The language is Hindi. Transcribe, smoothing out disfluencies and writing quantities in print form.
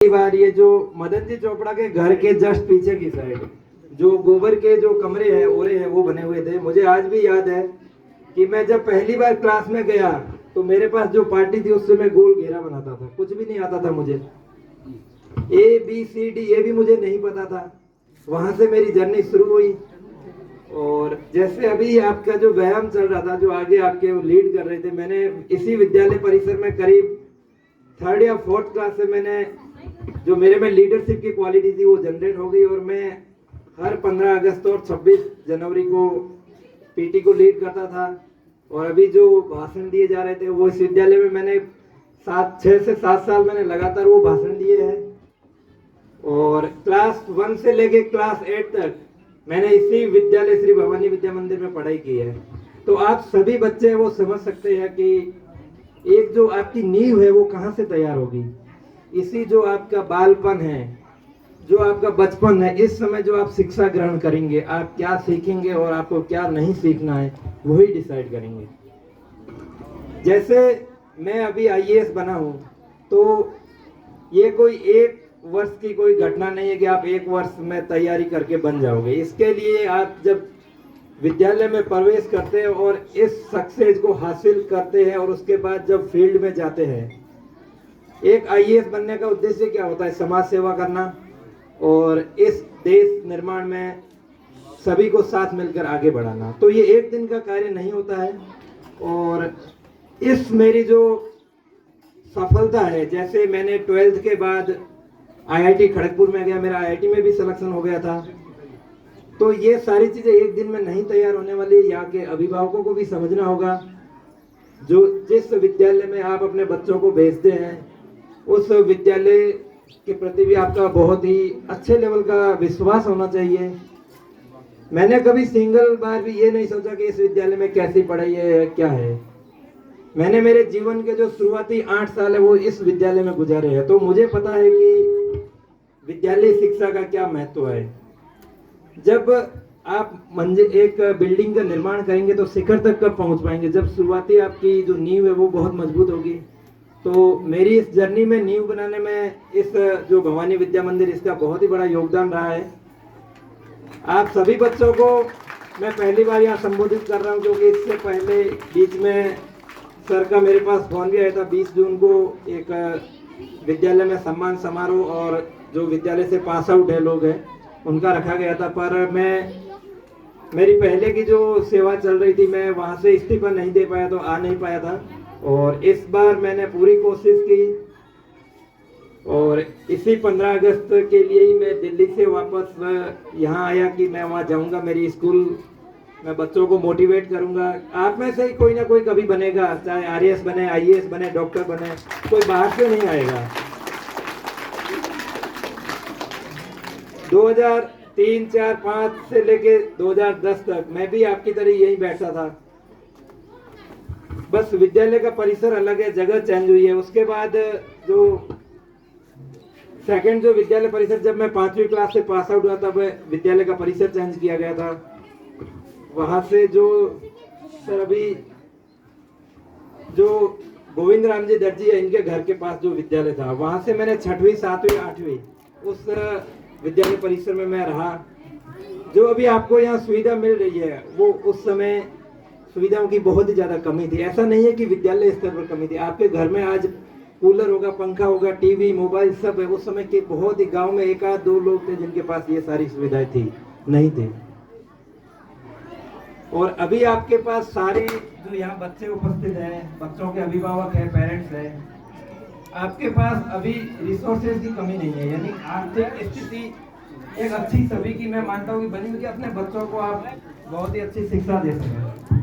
कई बार ये जो मदन जी चोपड़ा के घर के जस्ट पीछे की साइड जो गोबर के जो कमरे हैं ओरे हैं वो बने हुए थे। मुझे आज भी याद है कि मैं जब पहली बार क्लास में गया तो मेरे पास जो पार्टी थी उससे मैं गोल घेरा बनाता था, कुछ भी नहीं आता था मुझे, ABCD ये भी मुझे नहीं पता था। वहां से मेरी जर्नी शुरू हुई। और जैसे अभी आपका जो व्यायाम चल रहा था, जो आगे आपके लीड कर रहे थे, मैंने इसी विद्यालय परिसर में करीब 3rd या 4th क्लास से मैंने जो मेरे में लीडरशिप की क्वालिटी थी वो जनरेट हो गई। और मैं हर 15 अगस्त और 26 जनवरी को PT को लीड करता था। और अभी जो भाषण दिए जा रहे थे वो इस विद्यालय में मैंने 6 से 7 साल मैंने लगातार वो भाषण दिए हैं। और क्लास 1 से लेके क्लास 8 तक मैंने इसी विद्यालय श्री भवानी विद्या मंदिर में पढ़ाई की है। तो आप सभी बच्चे वो समझ सकते हैं कि एक जो आपकी नींव है वो कहाँ से तैयार होगी। इसी जो आपका बालपन है, जो आपका बचपन है, इस समय जो आप शिक्षा ग्रहण करेंगे, आप क्या सीखेंगे और आपको क्या नहीं सीखना है वही डिसाइड करेंगे। जैसे मैं अभी IAS बना हूँ तो ये कोई एक वर्ष की कोई घटना नहीं है कि आप 1 वर्ष में तैयारी करके बन जाओगे। इसके लिए आप जब विद्यालय में प्रवेश करते हैं और इस सक्सेस को हासिल करते हैं और उसके बाद जब फील्ड में जाते हैं, एक IAS बनने का उद्देश्य क्या होता है? समाज सेवा करना और इस देश निर्माण में सभी को साथ मिलकर आगे बढ़ाना। तो ये एक दिन का कार्य नहीं होता है। और इस मेरी जो सफलता है, जैसे मैंने 12th के बाद IIT खड़गपुर में गया, मेरा IIT में भी सिलेक्शन हो गया था। तो ये सारी चीजें एक दिन में नहीं तैयार होने वाली। यहाँ के अभिभावकों को भी समझना होगा, जो जिस विद्यालय में आप अपने बच्चों को भेजते हैं उस विद्यालय के प्रति भी आपका बहुत ही अच्छे लेवल का विश्वास होना चाहिए। मैंने कभी सिंगल बार भी ये नहीं सोचा कि इस विद्यालय में कैसी पढ़ाई है, क्या है। मैंने मेरे जीवन के जो शुरुआती 8 साल है वो इस विद्यालय में गुजारे हैं। तो मुझे पता है कि विद्यालय शिक्षा का क्या महत्व है। जब आप एक बिल्डिंग का निर्माण करेंगे तो शिखर तक कब पहुंच पाएंगे? जब शुरुआती आपकी जो नींव है वो बहुत मजबूत होगी। तो मेरी इस जर्नी में नींव बनाने में इस जो भवानी विद्या मंदिर, इसका बहुत ही बड़ा योगदान रहा है। आप सभी बच्चों को मैं पहली बार यहाँ संबोधित कर रहा हूँ, क्योंकि इससे पहले बीच में सर का मेरे पास फोन भी आया था। 20 जून को एक विद्यालय में सम्मान समारोह और जो विद्यालय से पास आउट है लोग हैं उनका रखा गया था, पर मेरी पहले की जो सेवा चल रही थी मैं वहाँ से इस्तीफा नहीं दे पाया, तो आ नहीं पाया था। और इस बार मैंने पूरी कोशिश की और इसी 15 अगस्त के लिए ही मैं दिल्ली से वापस यहाँ आया कि मैं वहाँ जाऊँगा, मेरी स्कूल में बच्चों को मोटिवेट करूँगा। आप में से ही कोई ना कोई कभी बनेगा, चाहे RAS बने, IAS बने, डॉक्टर बने, कोई बाहर से नहीं आएगा। 2003, 4, 5 से लेके 2010 तक मैं भी आपकी तरह यही बैठा था। बस विद्यालय का परिसर अलग है, जगह चेंज हुई है। उसके बाद जो सेकंड जो विद्यालय परिसर, जब मैं 5वीं क्लास से पास आउट हुआ तब विद्यालय का परिसर चेंज किया गया था। वहां से जो सर अभी जो गोविंद राम जी दर्जी है, इनके घर के पास जो विद्यालय था, वहां से मैंने 6वीं, 7वीं, 8वीं उस विद्यालय परिसर में मैं रहा। जो अभी आपको यहाँ सुविधा मिल रही है वो उस समय सुविधाओं की बहुत ही ज्यादा कमी थी। ऐसा नहीं है कि विद्यालय स्तर पर कमी थी। आपके घर में आज कूलर होगा, पंखा होगा, टीवी, मोबाइल सब है। उस समय के बहुत ही गांव में 1 आध 2 लोग थे जिनके पास ये सारी सुविधाएं थी, नहीं थे। और अभी आपके पास सारे जो यहाँ बच्चे उपस्थित हैं, बच्चों के अभिभावक हैं, पेरेंट्स हैं, आपके पास अभी रिसोर्सेज की कमी नहीं है। यानी आर्थिक स्थिति एक अच्छी सभी की मैं मानता हूँ कि बनी हुई, कि अपने बच्चों को आप बहुत ही अच्छी शिक्षा दे सकें।